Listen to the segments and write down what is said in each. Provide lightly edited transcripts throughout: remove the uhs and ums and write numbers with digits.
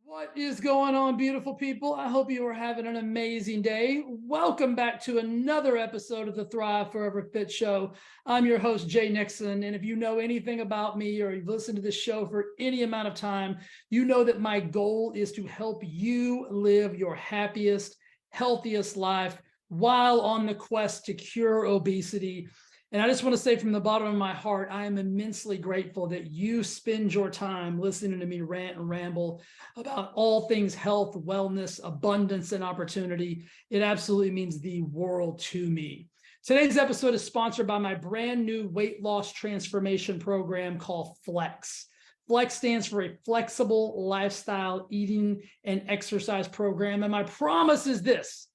What is going on, beautiful people? I hope you are having an amazing day. Welcome back to another episode of the Thrive Forever Fit Show. I'm your host, Jay Nixon. And if you know anything about me or you've listened to this show for any amount of time, you know that my goal is to help you live your happiest, healthiest life while on the quest to cure obesity. And I just want to say from the bottom of my heart, I am immensely grateful that you spend your time listening to me rant and ramble about all things health, wellness, abundance, and opportunity. It absolutely means the world to me. Today's episode is sponsored by my brand new weight loss transformation program called Flex. Flex stands for a flexible lifestyle eating and exercise program. And my promise is this: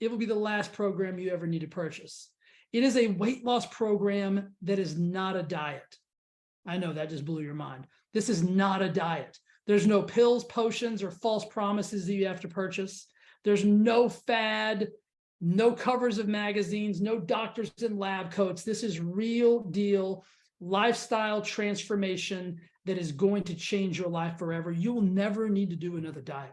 it will be the last program you ever need to purchase. It is a weight loss program that is not a diet. I know that just blew your mind. This is not a diet. There's no pills, potions, or false promises that you have to purchase. There's no fad, no covers of magazines, no doctors in lab coats. This is real deal lifestyle transformation that is going to change your life forever. You will never need to do another diet.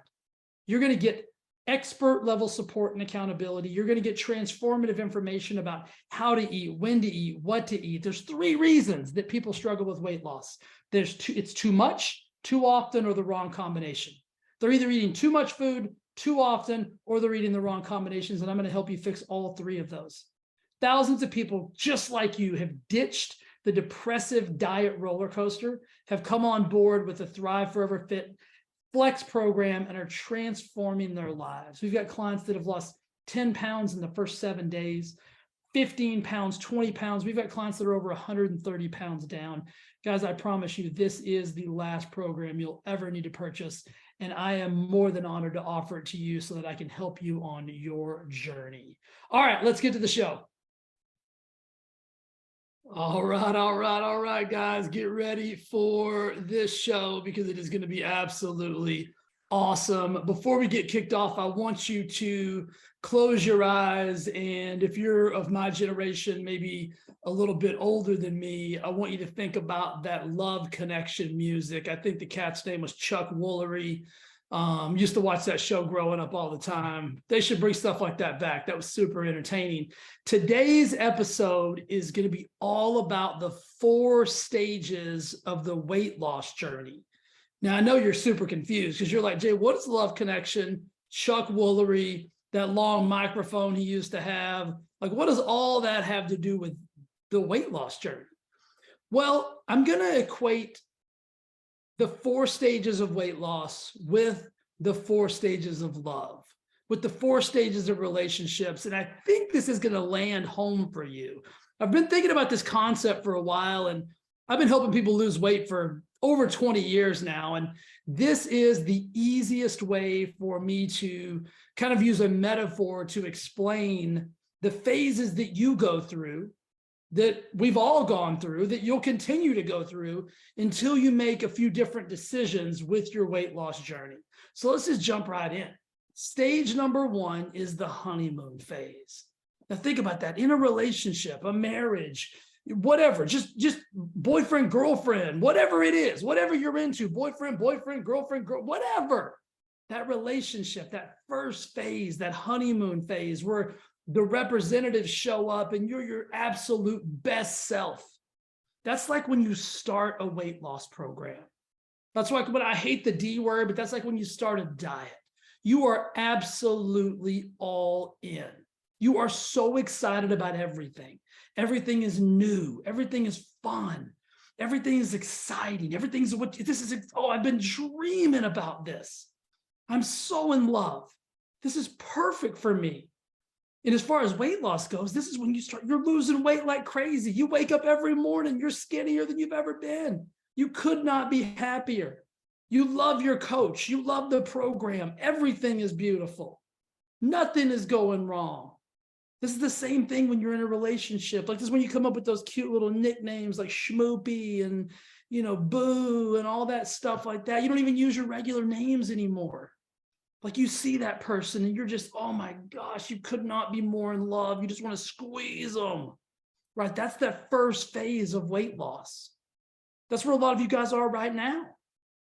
You're going to get expert level support and accountability. You're going to get transformative information about how to eat, when to eat, what to eat. There's 3 reasons that people struggle with weight loss. It's too much, too often, or the wrong combination. They're either eating too much food, too often, or they're eating the wrong combinations. And I'm going to help you fix all 3 of those. Thousands of people just like you have ditched the depressive diet roller coaster, have come on board with the Thrive Forever Fit Flex program and are transforming their lives. We've got clients that have lost 10 pounds in the first 7 days, 15 pounds, 20 pounds. We've got clients that are over 130 pounds down. Guys, I promise you, this is the last program you'll ever need to purchase. And I am more than honored to offer it to you so that I can help you on your journey. All right, let's get to the show. All right, guys, get ready for this show because it is going to be absolutely awesome. Before we get kicked off, I want you to close your eyes. And if you're of my generation, maybe a little bit older than me, I want you to think about that Love Connection music. I think the cat's name was Chuck Woolery. Used to watch that show growing up all the time. They should bring stuff like that back. That was super entertaining. Today's episode is going to be all about the 4 stages of the weight loss journey. Now, I know you're super confused because you're like, Jay, what is Love Connection? Chuck Woolery, that long microphone he used to have. Like, what does all that have to do with the weight loss journey? Well, I'm going to equate the 4 stages of weight loss with the 4 stages of love, with the 4 stages of relationships. And I think this is going to land home for you. I've been thinking about this concept for a while, and I've been helping people lose weight for over 20 years now. And this is the easiest way for me to kind of use a metaphor to explain the phases that you go through, that we've all gone through, that you'll continue to go through until you make a few different decisions with your weight loss journey. So let's just jump right in. Stage number 1 is the honeymoon phase. Now think about that. In a relationship, a marriage, whatever, just boyfriend, girlfriend, whatever it is, whatever you're into, boyfriend, girlfriend, whatever. That relationship, that first phase, that honeymoon phase where the representatives show up and you're your absolute best self. That's like when you start a weight loss program. That's like when I hate the D word, but that's like when you start a diet. You are absolutely all in. You are so excited about everything. Everything is new. Everything is fun. Everything is exciting. Everything's what this is. Oh, I've been dreaming about this. I'm so in love. This is perfect for me. And as far as weight loss goes, this is when you're losing weight like crazy. You wake up every morning, you're skinnier than you've ever been. You could not be happier. You love your coach. You love the program. Everything is beautiful. Nothing is going wrong. This is the same thing when you're in a relationship. Like this is when you come up with those cute little nicknames like Schmoopy and, Boo and all that stuff like that. You don't even use your regular names anymore. Like you see that person and you're just, oh my gosh, you could not be more in love. You just want to squeeze them, right? That's that first phase of weight loss. That's where a lot of you guys are right now.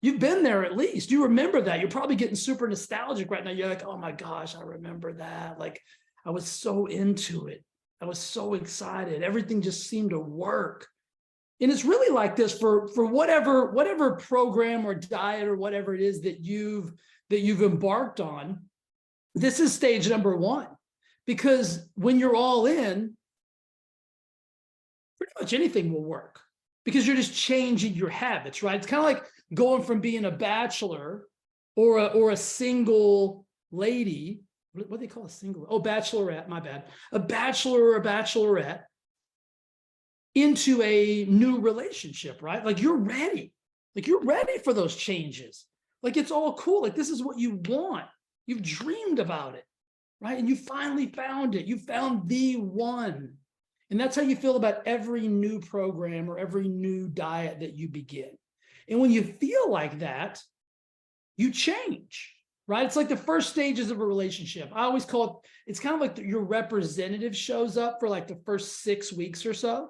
You've been there at least. You remember that. You're probably getting super nostalgic right now. You're like, oh my gosh, I remember that. Like, I was so into it. I was so excited. Everything just seemed to work. And it's really like this for whatever program or diet or whatever it is that you've embarked on. This is stage number one, because when you're all in, pretty much anything will work, because you're just changing your habits, right? It's kind of like going from being a bachelor or a single lady. What do they call a single? Oh, bachelorette, my bad. A bachelor or a bachelorette into a new relationship, right? Like you're ready. Like you're ready for those changes. Like it's all cool. Like this is what you want. You've dreamed about it, right? And you finally found it. You found the one. And that's how you feel about every new program or every new diet that you begin. And when you feel like that, you change, right? It's like the first stages of a relationship. I always call it, it's kind of like your representative shows up for like the first 6 weeks or so,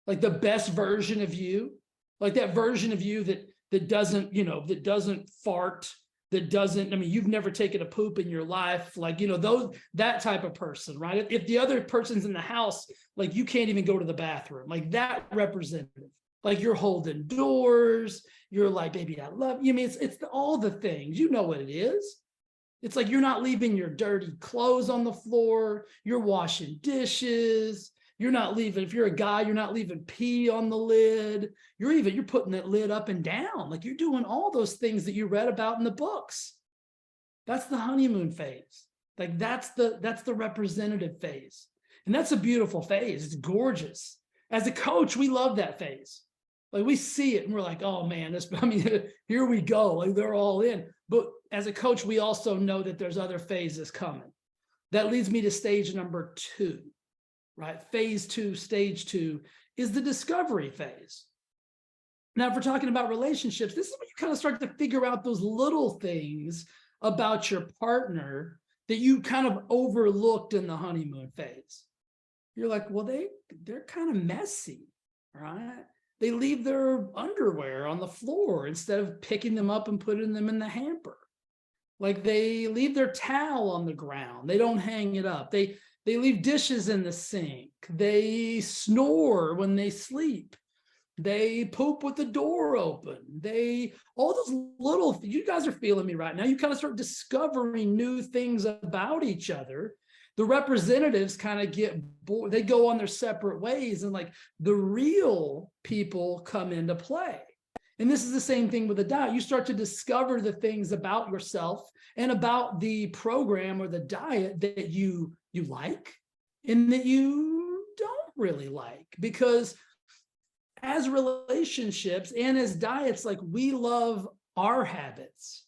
like the best version of you, like that version of you that doesn't, that doesn't fart, that doesn't, I mean, you've never taken a poop in your life, like, that type of person, right? If the other person's in the house, like you can't even go to the bathroom, like that representative, like you're holding doors, you're like, baby, I love you. I mean, it's all the things, you know what it is. It's like, you're not leaving your dirty clothes on the floor. You're washing dishes. You're not leaving, if you're a guy, you're not leaving pee on the lid. You're putting that lid up and down. Like you're doing all those things that you read about in the books. That's the honeymoon phase. Like that's the representative phase. And that's a beautiful phase. It's gorgeous. As a coach, we love that phase. Like we see it and we're like, oh man, here we go. Like they're all in. But as a coach, we also know that there's other phases coming. That leads me to stage number 2, right? Phase 2, stage 2 is the discovery phase. Now, if we're talking about relationships, this is when you kind of start to figure out those little things about your partner that you kind of overlooked in the honeymoon phase. You're like, well, they're kind of messy, right? They leave their underwear on the floor instead of picking them up and putting them in the hamper. Like they leave their towel on the ground. They don't hang it up. They leave dishes in the sink. They snore when they sleep. They poop with the door open. All those little, you guys are feeling me right now. You kind of start discovering new things about each other. The representatives kind of get bored. They go on their separate ways, and like the real people come into play. And this is the same thing with the diet. You start to discover the things about yourself and about the program or the diet that you like and that you don't really like. Because as relationships and as diets, like we love our habits,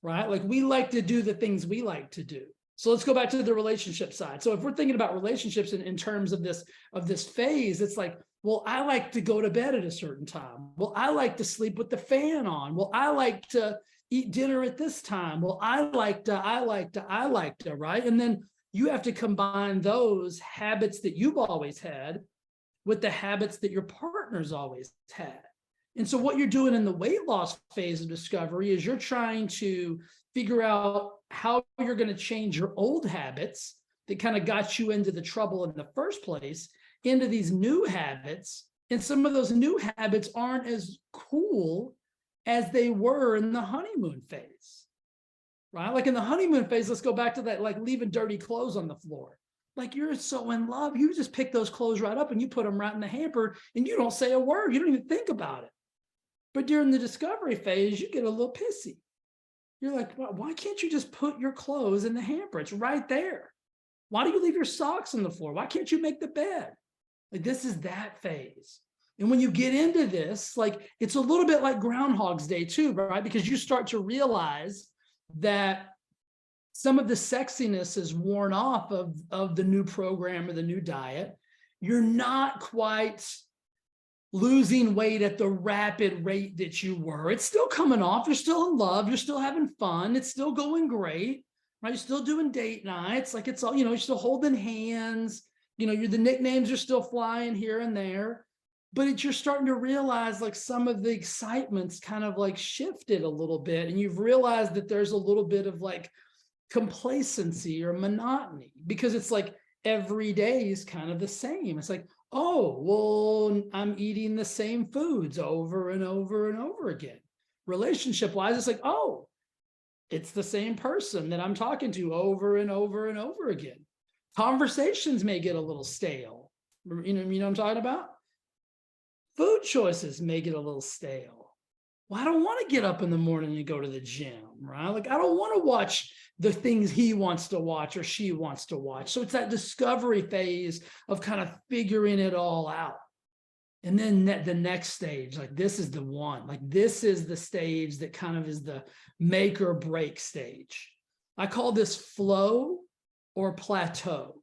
right? Like we like to do the things we like to do. So let's go back to the relationship side. So if we're thinking about relationships in terms of this phase, it's like, well, I like to go to bed at a certain time. Well, I like to sleep with the fan on. Well, I like to eat dinner at this time. Well, I like to, right? And then you have to combine those habits that you've always had with the habits that your partner's always had. And so what you're doing in the weight loss phase of discovery is you're trying to figure out how you're going to change your old habits that kind of got you into the trouble in the first place into these new habits. And some of those new habits aren't as cool as they were in the honeymoon phase, right? Like in the honeymoon phase, let's go back to that, like leaving dirty clothes on the floor. Like you're so in love, you just pick those clothes right up and you put them right in the hamper and you don't say a word. You don't even think about it. But during the discovery phase, you get a little pissy. You're like, why can't you just put your clothes in the hamper? It's right there. Why do you leave your socks on the floor? Why can't you make the bed? Like this is that phase. And when you get into this, like it's a little bit like Groundhog's Day too, right? Because you start to realize that some of the sexiness is worn off of the new program or the new diet. You're not quite losing weight at the rapid rate that you were. It's still coming off. You're still in love. You're still having fun. It's still going great, right? You're still doing date nights. Like it's all, you're still holding hands. The nicknames are still flying here and there. you're starting to realize like some of the excitement's kind of like shifted a little bit, and you've realized that there's a little bit of like complacency or monotony, because it's like every day is kind of the same. It's like, oh, well, I'm eating the same foods over and over and over again. Relationship wise, it's like, oh, it's the same person that I'm talking to over and over and over again. Conversations may get a little stale. You know what I'm talking about? Food choices may get a little stale. Well, I don't want to get up in the morning and go to the gym, right? Like, I don't want to watch the things he wants to watch or she wants to watch. So it's that discovery phase of kind of figuring it all out. And then the next stage, like this is the one, like this is the stage that kind of is the make or break stage. I call this flow or plateau.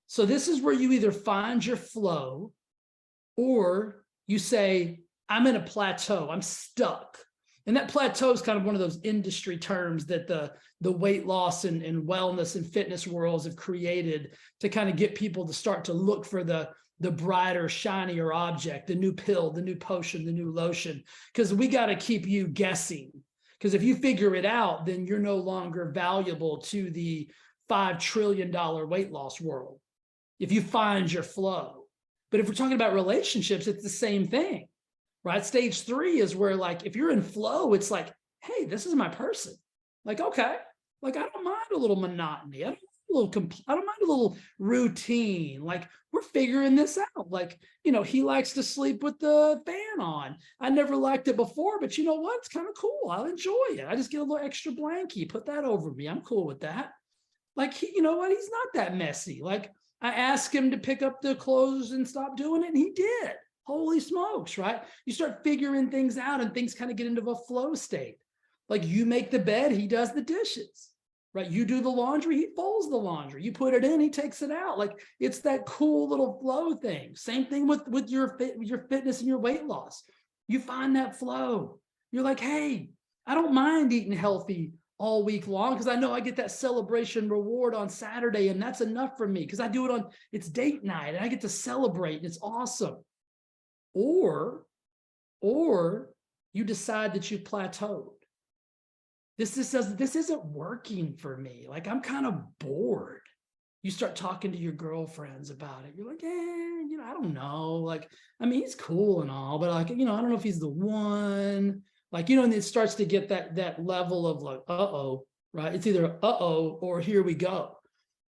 So this is where you either find your flow or you say, I'm in a plateau, I'm stuck. And that plateau is kind of one of those industry terms that the weight loss and wellness and fitness worlds have created to kind of get people to start to look for the brighter, shinier object, the new pill, the new potion, the new lotion, because we got to keep you guessing. Because if you figure it out, then you're no longer valuable to the $5 trillion weight loss world if you find your flow. But if we're talking about relationships, it's the same thing, right? Stage 3 is where, like, if you're in flow, it's like, hey, this is my person. Like, okay, like, I don't mind a little monotony. I don't mind a little routine. Like, we're figuring this out. Like, you know, he likes to sleep with the fan on. I never liked it before, but you know what? It's kind of cool. I'll enjoy it. I just get a little extra blankie, put that over me. I'm cool with that. Like, you know what? He's not that messy. Like, I asked him to pick up the clothes and stop doing it, and he did. Holy smokes, right? You start figuring things out and things kind of get into a flow state. Like, you make the bed, he does the dishes, right? You do the laundry, he folds the laundry. You put it in, he takes it out. Like, it's that cool little flow thing. Same thing with your fitness and your weight loss. You find that flow. You're like, hey, I don't mind eating healthy all week long because I know I get that celebration reward on Saturday, and that's enough for me because I do it on, it's date night and I get to celebrate and it's awesome. Or you decide that you plateaued. This isn't working for me. Like, I'm kind of bored. You start talking to your girlfriends about it. You're like, you know, I don't know. Like, I mean, he's cool and all, but like, you know, I don't know if he's the one. Like, you know, and it starts to get that level of like, uh-oh, right? It's either uh-oh or here we go.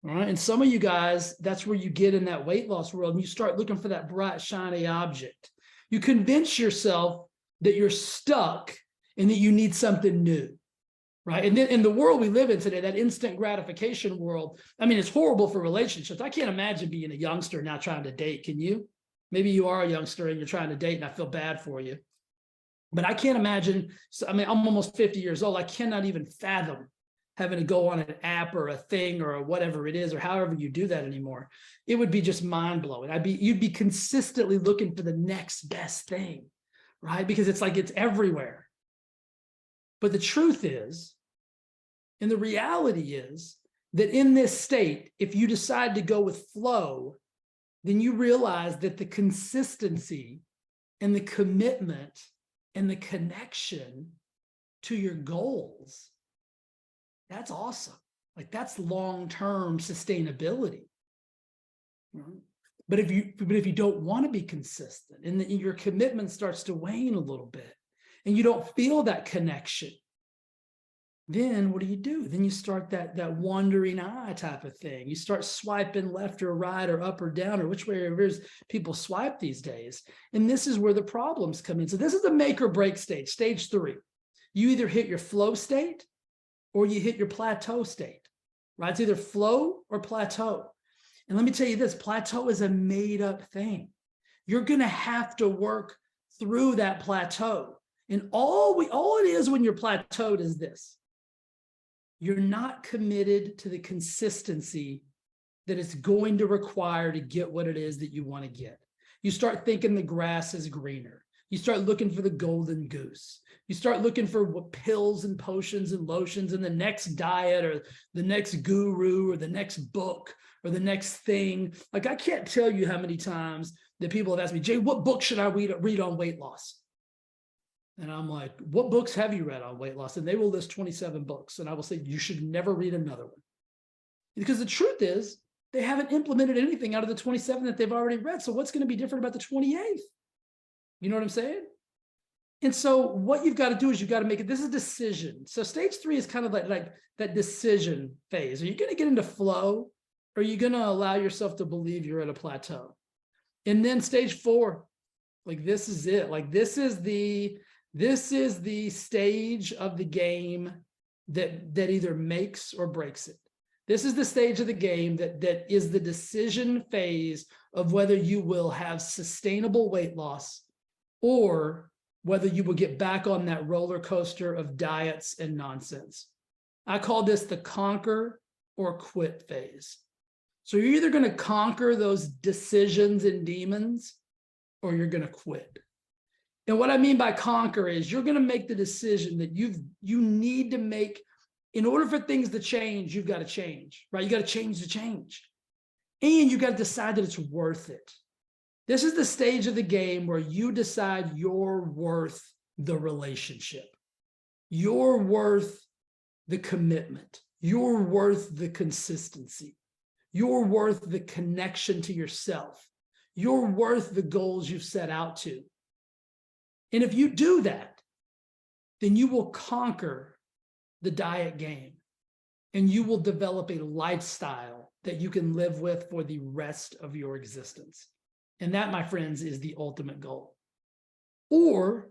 All right. And some of you guys, that's where you get in that weight loss world and you start looking for that bright, shiny object. You convince yourself that you're stuck and that you need something new. Right. And then in the world we live in today, that instant gratification world, I mean, it's horrible for relationships. I can't imagine being a youngster now trying to date. Can you? Maybe you are a youngster and you're trying to date and I feel bad for you. But I can't imagine. So, I mean, I'm almost 50 years old. I cannot even fathom having to go on an app or a thing or whatever it is, or however you do that anymore. It would be just mind blowing. You'd be consistently looking for the next best thing, right? Because it's like, it's everywhere. But the truth is, and the reality is that in this state, if you decide to go with flow, then you realize that the consistency and the commitment and the connection to your goals, that's awesome. Like, that's long-term sustainability. But if you don't want to be consistent and your commitment starts to wane a little bit and you don't feel that connection, then what do? Then you start that wandering eye type of thing. You start swiping left or right or up or down or which way it is people swipe these days. And this is where the problems come in. So this is the make or break stage, stage 3. You either hit your flow state or you hit your plateau state, right? It's either flow or plateau. And let me tell you this, plateau is a made up thing. You're going to have to work through that plateau. And all it is when you're plateaued is this. You're not committed to the consistency that it's going to require to get what it is that you want to get. You start thinking the grass is greener. You start looking for the golden goose. You start looking for what pills and potions and lotions and the next diet or the next guru or the next book or the next thing. Like, I can't tell you how many times that people have asked me, Jay, what book should I read on weight loss? And I'm like, what books have you read on weight loss? And they will list 27 books. And I will say, you should never read another one. Because the truth is, they haven't implemented anything out of the 27 that they've already read. So what's going to be different about the 28th? You know what I'm saying? And so what you've got to do is you've got to make it, this is a decision. So stage 3 is kind of like that decision phase. Are you going to get into flow? Or are you going to allow yourself to believe you're at a plateau? And then stage 4, like this is it. Like this is the stage of the game that either makes or breaks it. This is the stage of the game that is the decision phase of whether you will have sustainable weight loss or whether you will get back on that roller coaster of diets and nonsense. I call this the conquer or quit phase. So you're either going to conquer those decisions and demons or you're going to quit. And what I mean by conquer is you're going to make the decision that you need to make. In order for things to change, you've got to change, right? You got to change the change. And you got to decide that it's worth it. This is the stage of the game where you decide you're worth the relationship. You're worth the commitment. You're worth the consistency. You're worth the connection to yourself. You're worth the goals you've set out to. And if you do that, then you will conquer the diet game and you will develop a lifestyle that you can live with for the rest of your existence. And that, my friends, is the ultimate goal. Or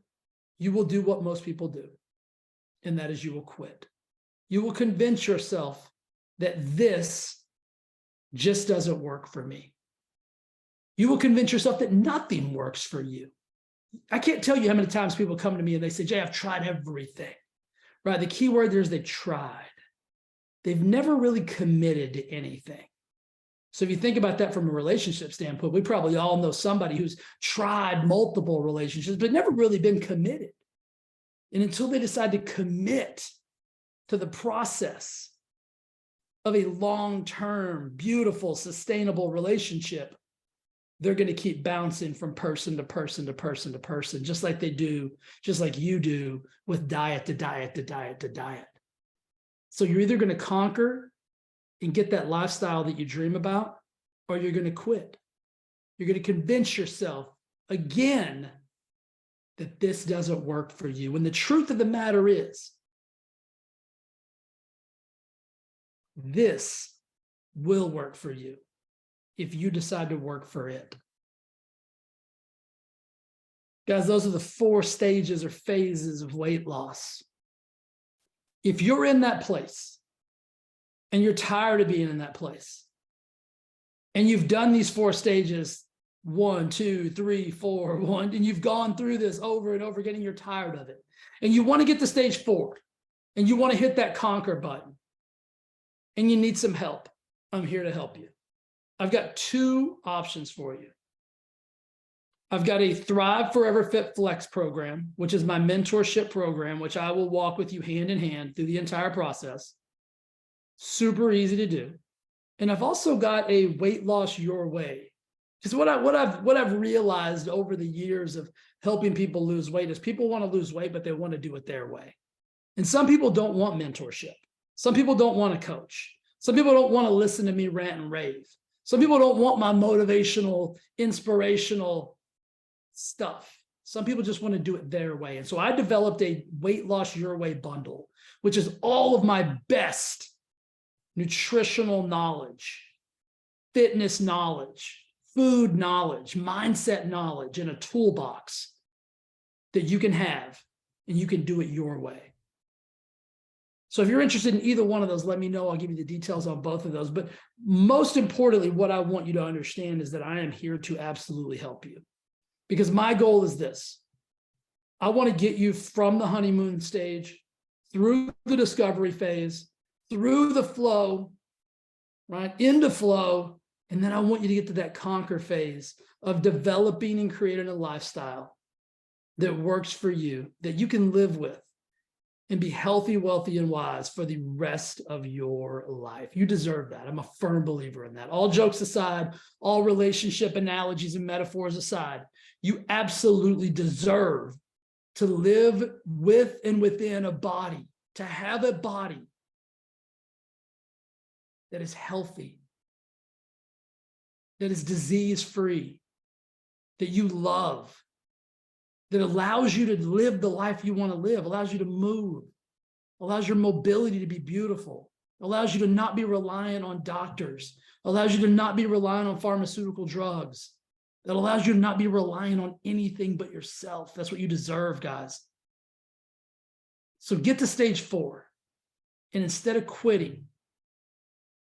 you will do what most people do, and that is you will quit. You will convince yourself that this just doesn't work for me. You will convince yourself that nothing works for you. I can't tell you how many times people come to me and they say, Jay, I've tried everything, right? The key word there is they tried. They've never really committed to anything. So if you think about that from a relationship standpoint, we probably all know somebody who's tried multiple relationships, but never really been committed. And until they decide to commit to the process of a long-term, beautiful, sustainable relationship, they're going to keep bouncing from person to person to person to person, just like they do, just like you do with diet to diet to diet to diet. So you're either going to conquer and get that lifestyle that you dream about, or you're going to quit. You're going to convince yourself again that this doesn't work for you. When the truth of the matter is, this will work for you if you decide to work for it. Guys, those are the 4 stages or phases of weight loss. If you're in that place and you're tired of being in that place, and you've done these 4 stages, 1, 2, 3, 4, 1, and you've gone through this over and over again, and you're tired of it, and you want to get to stage 4, and you want to hit that conquer button, and you need some help, I'm here to help you. I've got 2 options for you. I've got a Thrive Forever Fit Flex program, which is my mentorship program, which I will walk with you hand in hand through the entire process. Super easy to do. And I've also got a Weight Loss Your Way. Because what I've realized over the years of helping people lose weight is people want to lose weight, but they want to do it their way. And some people don't want mentorship. Some people don't want a coach. Some people don't want to listen to me rant and rave. Some people don't want my motivational, inspirational stuff. Some people just want to do it their way. And so I developed a Weight Loss Your Way bundle, which is all of my best nutritional knowledge, fitness knowledge, food knowledge, mindset knowledge in a toolbox that you can have, and you can do it your way. So if you're interested in either one of those, let me know. I'll give you the details on both of those. But most importantly, what I want you to understand is that I am here to absolutely help you. Because my goal is this. I want to get you from the honeymoon stage, through the discovery phase, through the flow, right, into flow, and then I want you to get to that conquer phase of developing and creating a lifestyle that works for you, that you can live with. and be healthy, wealthy, and wise for the rest of your life. You deserve that. I'm a firm believer in that. All jokes aside, all relationship analogies and metaphors aside, you absolutely deserve to live with and within a body, to have a body that is healthy, that is disease-free, that you love, that allows you to live the life you want to live, allows you to move, allows your mobility to be beautiful, allows you to not be reliant on doctors, allows you to not be reliant on pharmaceutical drugs, that allows you to not be reliant on anything but yourself. That's what you deserve, guys. So get to stage 4. And instead of quitting,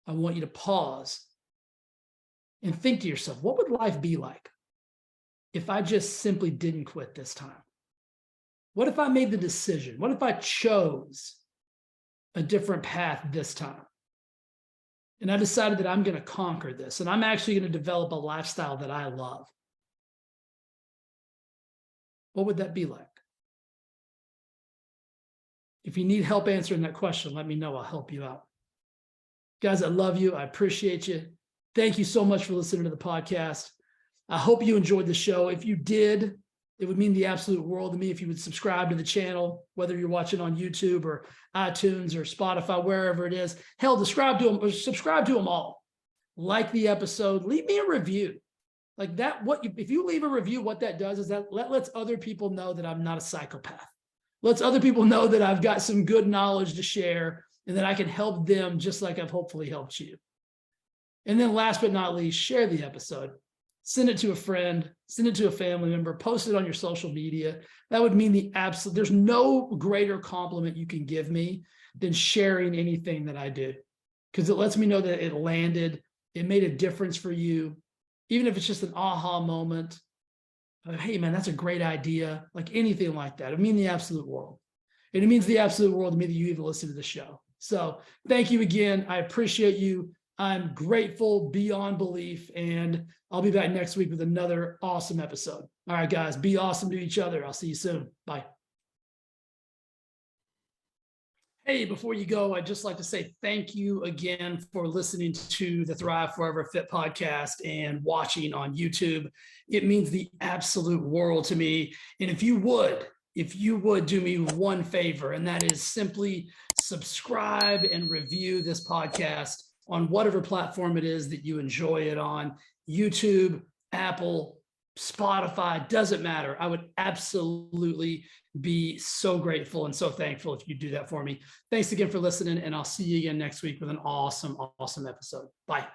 I want you to pause and think to yourself, what would life be like if I just simply didn't quit this time? What if I made the decision? What if I chose a different path this time? And I decided that I'm going to conquer this, and I'm actually going to develop a lifestyle that I love. What would that be like? If you need help answering that question, let me know. I'll help you out. Guys, I love you. I appreciate you. Thank you so much for listening to the podcast. I hope you enjoyed the show. If you did, it would mean the absolute world to me if you would subscribe to the channel, whether you're watching on YouTube or iTunes or Spotify, wherever it is. Hell, subscribe to them or subscribe to them all. Like the episode, leave me a review. Like that, if you leave a review, what that does is that lets other people know that I'm not a psychopath. Lets other people know that I've got some good knowledge to share and that I can help them just like I've hopefully helped you. And then last but not least, share the episode. Send it to a friend, send it to a family member, post it on your social media. That would mean the absolute, there's no greater compliment you can give me than sharing anything that I do, because it lets me know that it landed, it made a difference for you. Even if it's just an aha moment, hey man, that's a great idea, like anything like that. It means the absolute world. And it means the absolute world to me that you even listen to the show. So thank you again. I appreciate you. I'm grateful beyond belief, and I'll be back next week with another awesome episode. All right, guys, be awesome to each other. I'll see you soon. Bye. Hey, before you go, I'd just like to say thank you again for listening to the Thrive Forever Fit podcast and watching on YouTube. It means the absolute world to me. And if you would do me one favor, and that is simply subscribe and review this podcast on whatever platform it is that you enjoy it on, YouTube, Apple, Spotify, doesn't matter. I would absolutely be so grateful and so thankful if you do that for me. Thanks again for listening, and I'll see you again next week with an awesome, awesome episode. Bye.